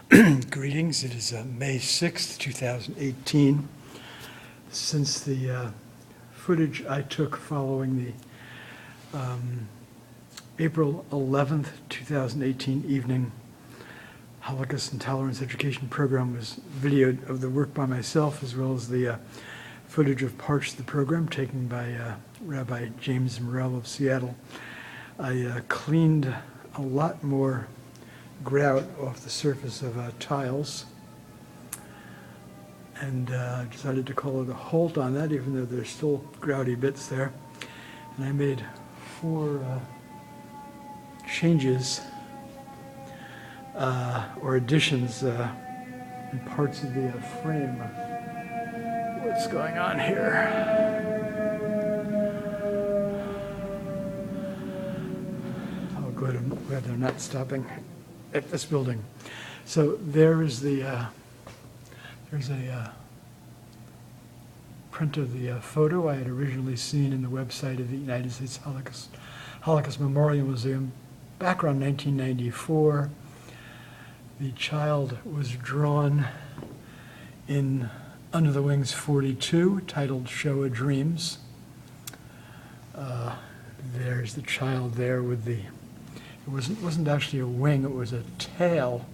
Greetings. It is May 6th, 2018. Since the footage I took following the April 11th, 2018 evening Holocaust and Tolerance Education program was videoed of the work by myself, as well as the footage of parts of the program taken by Rabbi James Morell of Seattle, I cleaned a lot more grout off the surface of tiles, and decided to call it a halt on that, even though there's still grouty bits there. And I made 4 changes or additions in parts of the frame. What's going on here? Oh, good. I'm glad they're not stopping at this building. So there's a print of the photo I had originally seen in the website of the United States Holocaust Memorial Museum back around 1994. The child was drawn in Under the Wings 42, titled Shoah Dreams. There's the child there with the, it wasn't actually a wing, it was a tail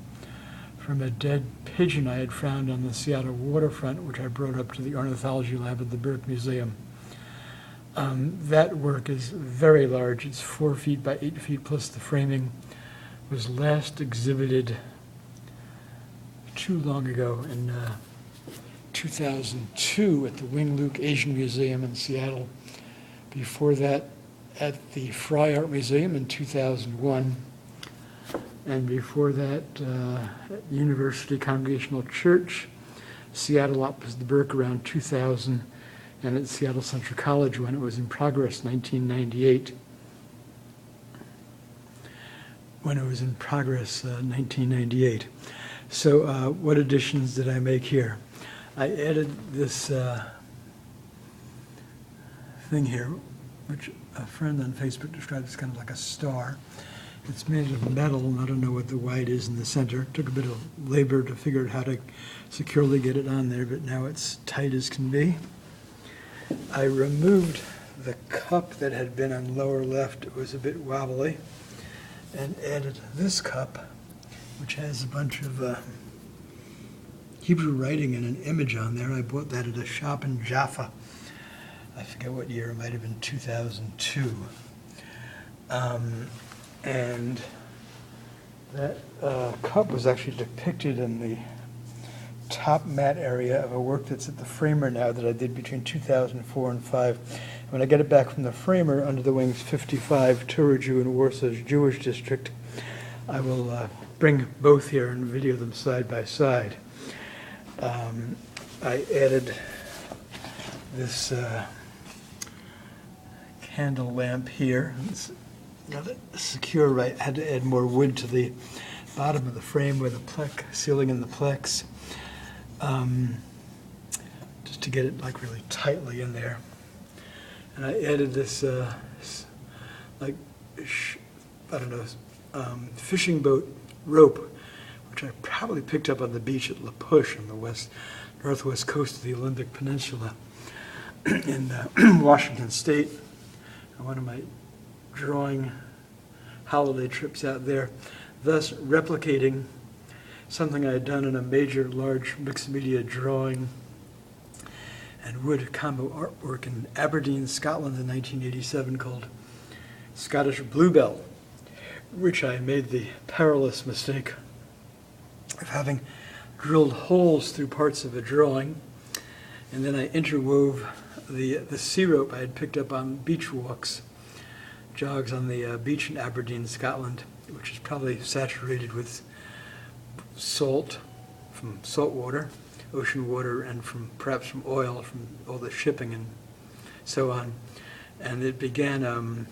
from a dead pigeon I had found on the Seattle waterfront, which I brought up to the ornithology lab at the Burke Museum. That work is very large. It's 4 feet by 8 feet, plus the framing was last exhibited too long ago in 2002 at the Wing Luke Asian Museum in Seattle. Before that, at the Fry Art Museum in 2001. And before that, at University Congregational Church, Seattle opposite the Burke around 2000, and at Seattle Central College when it was in progress, 1998. When it was in progress, 1998. So what additions did I make here? I added this thing here, which a friend on Facebook described as kind of like a star. It's made of metal, and I don't know what the white is in the center. It took a bit of labor to figure out how to securely get it on there, but now it's tight as can be. I removed the cup that had been on lower left. It was a bit wobbly, and added this cup, which has a bunch of Hebrew writing and an image on there. I bought that at a shop in Jaffa. I forget what year, it might have been 2002. And that cup was actually depicted in the top mat area of a work that's at the Framer now that I did between 2004 and 5. When I get it back from the Framer, Under the Wings 55, Torah Jew in Warsaw's Jewish District, I will bring both here and video them side by side. I added this candle lamp here. It's not secure right. I had to add more wood to the bottom of the frame where the ceiling and the plex, just to get it like really tightly in there. And I added this like I don't know, fishing boat rope, which I probably picked up on the beach at La Push on the northwest coast of the Olympic Peninsula in Washington State. One of my drawing holiday trips out there, thus replicating something I had done in a major large mixed media drawing and wood combo artwork in Aberdeen, Scotland in 1987 called Scottish Bluebell, which I made the perilous mistake of having drilled holes through parts of a drawing, and then I interwove the sea rope I had picked up on beach walks, jogs on the beach in Aberdeen, Scotland, which is probably saturated with salt from salt water, ocean water, and perhaps from oil from all the shipping and so on. And it began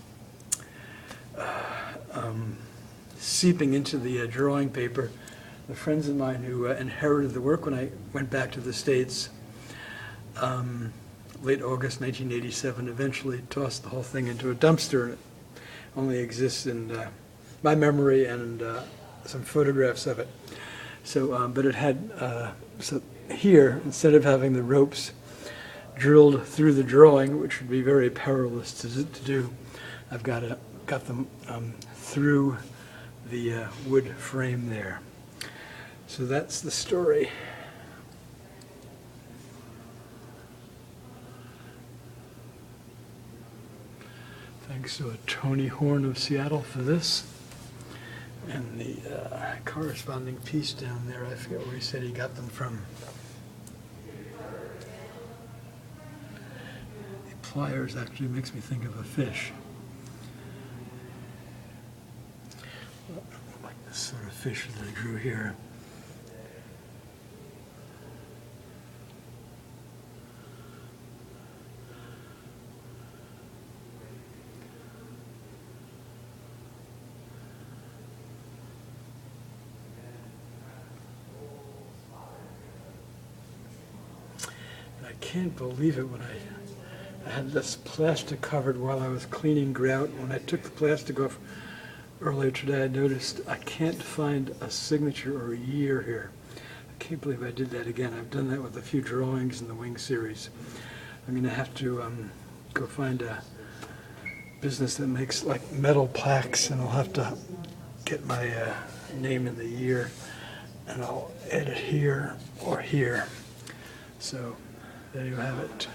seeping into the drawing paper. The friends of mine who inherited the work when I went back to the States, late August 1987, eventually tossed the whole thing into a dumpster, and it only exists in my memory and some photographs of it. So, but it had, so here, instead of having the ropes drilled through the drawing, which would be very perilous to do, I've got them through the wood frame there. So that's the story. Thanks to a Tony Horn of Seattle for this. And the corresponding piece down there, I forget where he said he got them from. The pliers actually makes me think of a fish. Like this sort of fish that I drew here. I can't believe it when I had this plastic covered while I was cleaning grout. When I took the plastic off earlier today, I noticed I can't find a signature or a year here. I can't believe I did that again. I've done that with a few drawings in the Wing series. I'm going to have to go find a business that makes like metal plaques, and I'll have to get my name and the year, and I'll edit here or here. So there you have it.